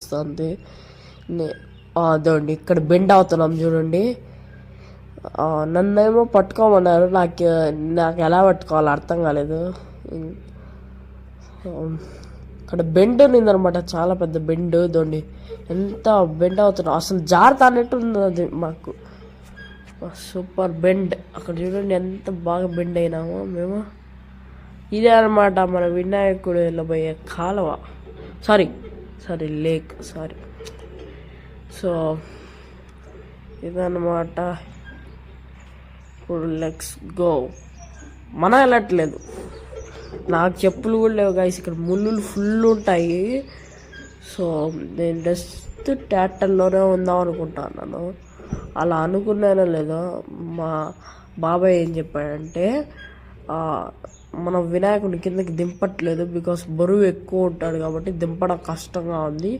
వస్తుంది. అదండి ఇక్కడ బెండ్ అవుతున్నాం చూడండి. నన్నేమో పట్టుకోమన్నారు, నాకు ఎలా పట్టుకోవాలో అర్థం కాలేదు. ఇక్కడ బెండ్ ఉన్నదనమాట, చాలా పెద్ద బెండ్. ఇదండి ఎంత బెండ్ అవుతున్నాం, అసలు జాగ్రత్త అన్నట్టు ఉంది అది మాకు. Super bend. అక్కడ చూడండి ఎంత బాగా బెండ్ అయినామో మేము. ఇదే అనమాట మన వినాయకుడు వెళ్ళబోయే కాలువ, సారీ లేక్. సో ఇదన్నమాట. ఇప్పుడు లెట్స్ గో. మనం వెళ్ళట్లేదు, నాకు చెప్పులు కూడా లేవు గైస్, ఇక్కడ ముళ్ళు ఫుల్ ఉంటాయి. సో నేను జస్ట్ ట్యాటర్లోనే ఉందాం అనుకుంటున్నాను. అలా అనుకున్నానో లేదో మా బాబాయ్ ఏం చెప్పాడంటే, మనం వినాయకుడిని కిందకి దింపట్లేదు, బికాస్ బరువు ఎక్కువ ఉంటాడు కాబట్టి దింపడం కష్టంగా ఉంది.